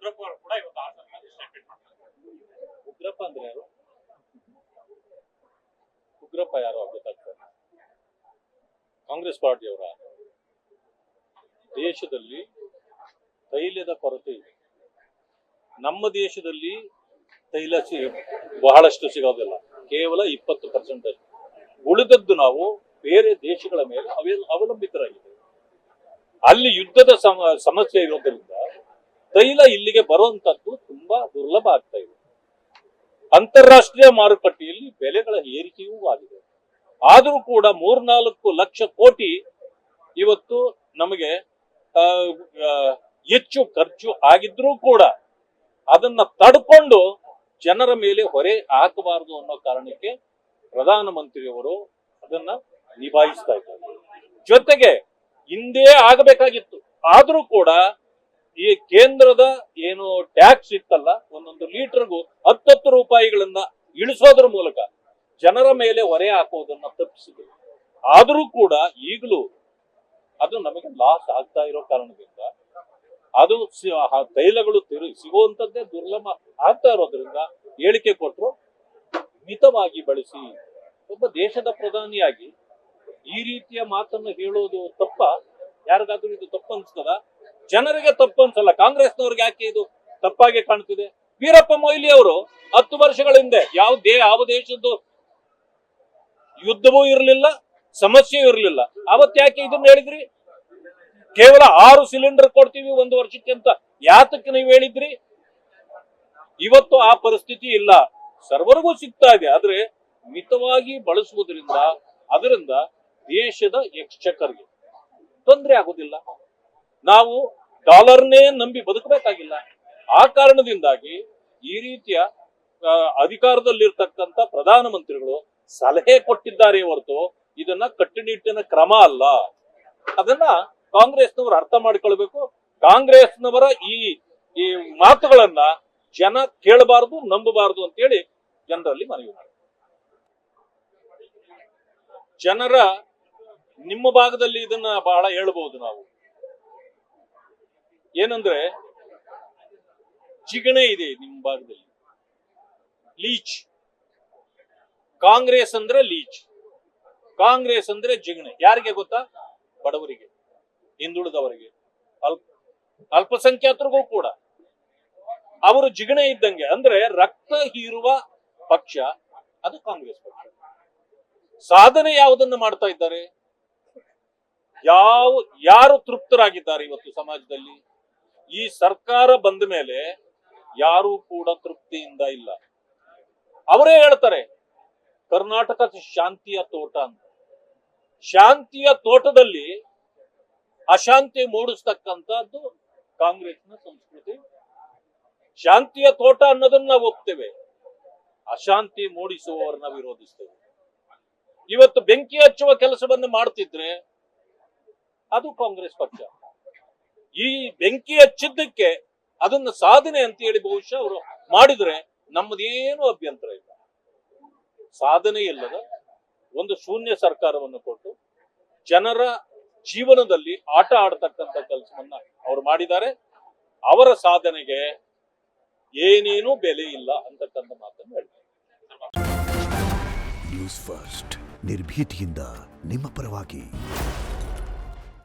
ಉಗ್ರಪ್ಪ ಅವರು ಕೂಡ ಇವತ್ತು ಹಾಸನದಲ್ಲಿ ಸ್ಟೇಟ್ಮೆಂಟ್ ಮಾಡ್ತಾರೆ. ಉಗ್ರಪ್ಪ ಅಂದ್ರೆ ಯಾರು? ಉಗ್ರಪ್ಪ ಯಾರು ಗೊತ್ತಾಗ್ತಾರೆ? ಕಾಂಗ್ರೆಸ್ ಪಾರ್ಟಿಯವರ. ದೇಶದಲ್ಲಿ ತೈಲದ ಕೊರತೆ ಇದೆ. ನಮ್ಮ ದೇಶದಲ್ಲಿ ತೈಲ ಬಹಳಷ್ಟು ಸಿಗೋದಿಲ್ಲ, ಕೇವಲ 20% ಅಷ್ಟು. ಉಳಿದದ್ದು ನಾವು ಬೇರೆ ದೇಶಗಳ ಮೇಲೆ ಅವಲಂಬಿತರಾಗಿದೆ. ಅಲ್ಲಿ ಯುದ್ಧದ ಸಮಸ್ಯೆ ಇರೋದ್ರಿಂದ ತೈಲ ಇಲ್ಲಿಗೆ ಬರುವಂತದ್ದು ತುಂಬಾ ದುರ್ಲಭ ಆಗ್ತಾ ಇದೆ. ಅಂತಾರಾಷ್ಟ್ರೀಯ ಮಾರುಕಟ್ಟೆಯಲ್ಲಿ ಬೆಲೆಗಳ ಏರಿಕೆಯೂ ಆಗಿದೆ. ಆದರೂ ಕೂಡ 3-4 ಲಕ್ಷ ಕೋಟಿ ಇವತ್ತು ನಮಗೆ ಹೆಚ್ಚು ಖರ್ಚು ಆಗಿದ್ರೂ ಕೂಡ ಅದನ್ನ ತಡ್ಕೊಂಡು ಜನರ ಮೇಲೆ ಹೊರೆ ಹಾಕಬಾರದು ಅನ್ನೋ ಕಾರಣಕ್ಕೆ ಪ್ರಧಾನಮಂತ್ರಿಯವರು ಅದನ್ನ ನಿಭಾಯಿಸ್ತಾ ಇದ್ದಾರೆ. ಜೊತೆಗೆ ಹಿಂದೆ ಆಗಬೇಕಾಗಿತ್ತು, ಆದ್ರೂ ಕೂಡ ಈ ಕೇಂದ್ರದ ಏನು ಟ್ಯಾಕ್ಸ್ ಇತ್ತಲ್ಲ, ಒಂದೊಂದು ಲೀಟರ್ಗೂ 10 ರೂಪಾಯಿಗಳನ್ನ ಇಳಿಸೋದ್ರ ಮೂಲಕ ಜನರ ಮೇಲೆ ಹೊರೆ ಹಾಕೋದನ್ನ ತಪ್ಪಿಸಿದ್ರು. ಆದ್ರೂ ಕೂಡ ಈಗಲೂ ಅದು ನಮಗೆ ಲಾಸ್ ಆಗ್ತಾ ಇರೋ ಕಾರಣದಿಂದ ಅದು ತೈಲಗಳು ಸಿಗುವಂತದ್ದೇ ದುರ್ಲಭ ಆಗ್ತಾ ಇರೋದ್ರಿಂದ ಹೇಳಿಕೆ ಕೊಟ್ಟರು, ಮಿತವಾಗಿ ಬಳಸಿ. ಒಬ್ಬ ದೇಶದ ಪ್ರಧಾನಿಯಾಗಿ ಈ ರೀತಿಯ ಮಾತನ್ನು ಹೇಳೋದು ತಪ್ಪ? ಯಾರಿಗಾದ್ರೂ ಇದು ತಪ್ಪು ಅನ್ಸ್ತದ? ಜನರಿಗೆ ತಪ್ಪು ಅನ್ಸಲ್ಲ, ಕಾಂಗ್ರೆಸ್ನವ್ರಿಗೆ ಯಾಕೆ ಇದು ತಪ್ಪಾಗಿ ಕಾಣ್ತಿದೆ? ವೀರಪ್ಪ ಮೊಯ್ಲಿ ಅವರು 10 ವರ್ಷಗಳ ಹಿಂದೆ ಯಾವ ದೇಶದ್ದು ಯುದ್ಧವೂ ಇರಲಿಲ್ಲ, ಸಮಸ್ಯೆ ಇರಲಿಲ್ಲ, ಅವತ್ತು ಯಾಕೆ ಇದನ್ನ ಹೇಳಿದ್ರಿ? ಕೇವಲ 6 ಸಿಲಿಂಡರ್ ಕೊಡ್ತೀವಿ 1 ವರ್ಷಕ್ಕೆ ಅಂತ ಯಾತಕ್ಕೆ ನೀವು ಹೇಳಿದ್ರಿ? ಇವತ್ತು ಆ ಪರಿಸ್ಥಿತಿ ಇಲ್ಲ, ಸರ್ವರಿಗೂ ಸಿಗ್ತಾ ಇದೆ. ಆದ್ರೆ ಮಿತವಾಗಿ ಬಳಸುವುದರಿಂದ ಅದರಿಂದ ದೇಶದ ಎಕ್ಸ್ಚೆಕರ್ಗೆ ತೊಂದರೆ ಆಗುದಿಲ್ಲ. ನಾವು ಡಾಲರ್ನೇ ನಂಬಿ ಬದುಕಬೇಕಾಗಿಲ್ಲ. ಆ ಕಾರಣದಿಂದಾಗಿ ಈ ರೀತಿಯ ಅಧಿಕಾರದಲ್ಲಿರ್ತಕ್ಕಂಥ ಪ್ರಧಾನಮಂತ್ರಿಗಳು ಸಲಹೆ ಕೊಟ್ಟಿದ್ದಾರೆ ಹೊರತು ಇದನ್ನ ಕಟ್ಟುನಿಟ್ಟಿನ ಕ್ರಮ ಅಲ್ಲ. ಅದನ್ನ ಕಾಂಗ್ರೆಸ್ನವರು ಅರ್ಥ ಮಾಡಿಕೊಳ್ಬೇಕು. ಕಾಂಗ್ರೆಸ್ನವರ ಈ ಮಾತುಗಳನ್ನ ಜನ ಕೇಳಬಾರದು, ನಂಬಬಾರದು ಅಂತೇಳಿ ಜನರಲ್ಲಿ ಮನವಿ ಮಾಡಿ. ಜನರ ನಿಮ್ಮ ಭಾಗದಲ್ಲಿ ಇದನ್ನ ಬಹಳ ಹೇಳ್ಬಹುದು ನಾವು. ಏನಂದ್ರೆ ಜಿಗಣೆ ಇದೆ ನಿಮ್ಮ ಭಾಗದಲ್ಲಿ, ಲೀಚ್. ಕಾಂಗ್ರೆಸ್ ಅಂದ್ರೆ ಲೀಚ್, ಕಾಂಗ್ರೆಸ್ ಅಂದ್ರೆ ಜಿಗಣೆ. ಯಾರಿಗೆ ಗೊತ್ತಾ? ಬಡವರಿಗೆ, ಹಿಂದುಳಿದವರಿಗೆ, ಅಲ್ಪಸಂಖ್ಯಾತರಿಗೂ ಕೂಡ ಅವರು ಜಿಗಣೆ ಇದ್ದಂಗೆ. ಅಂದ್ರೆ ರಕ್ತ ಹೀರುವ ಪಕ್ಷ ಅದು ಕಾಂಗ್ರೆಸ್ ಪಕ್ಷ. ಸಾಧನೆ ಯಾವುದನ್ನು ಮಾಡ್ತಾ ಇದ್ದಾರೆ? ಯಾರು ತೃಪ್ತರಾಗಿದ್ದಾರೆ ಇವತ್ತು ಸಮಾಜದಲ್ಲಿ? ಈ ಸರ್ಕಾರ ಬಂದ ಮೇಲೆ ಯಾರು ಕೂಡ ತೃಪ್ತಿಯಿಂದ ಇಲ್ಲ. ಅವರೇ ಹೇಳ್ತಾರೆ ಕರ್ನಾಟಕ ಶಾಂತಿಯ ತೋಟ ಅಂತ. ಶಾಂತಿಯ ತೋಟದಲ್ಲಿ ಅಶಾಂತಿ ಮೂಡಿಸ್ತಕ್ಕಂಥದ್ದು ಕಾಂಗ್ರೆಸ್ನ ಸಂಸ್ಕೃತಿ. ಶಾಂತಿಯ ತೋಟ ಅನ್ನೋದನ್ನ ನಾವು ಒಪ್ತೇವೆ, ಅಶಾಂತಿ ಮೂಡಿಸುವವರನ್ನ ವಿರೋಧಿಸ್ತೇವೆ. ಇವತ್ತು ಬೆಂಕಿ ಹಚ್ಚುವ ಕೆಲಸವನ್ನು ಮಾಡ್ತಿದ್ರೆ ಅದು ಕಾಂಗ್ರೆಸ್ ಪಕ್ಷ. ಈ ಬೆಂಕಿ ಹಚ್ಚಿದ್ದಕ್ಕೆ ಅದನ್ನ ಸಾಧನೆ ಅಂತ ಹೇಳಿ ಬಹುಶಃ ಅವರು ಮಾಡಿದ್ರೆ ನಮ್ಮದೇನು ಅಭ್ಯಂತರ ಇಲ್ಲ. ಸಾಧನೆ ಇಲ್ಲದ ಒಂದು ಶೂನ್ಯ ಸರ್ಕಾರವನ್ನು ಕೊಟ್ಟು ಜನರ ಜೀವನದಲ್ಲಿ ಆಟ ಆಡ್ತಕ್ಕಂಥ ಕೆಲಸವನ್ನ ಅವರು ಮಾಡಿದ್ದಾರೆ. ಅವರ ಸಾಧನೆಗೆ ಏನೇನೂ ಬೆಲೆ ಇಲ್ಲ ಅಂತಕ್ಕಂಥ ಮಾತನ್ನು ಹೇಳ್ತಾರೆ. ನ್ಯೂಸ್ ಫಸ್ಟ್, ನಿರ್ಭೀತಿಯಿಂದ ನಿಮ್ಮ ಪರವಾಗಿ.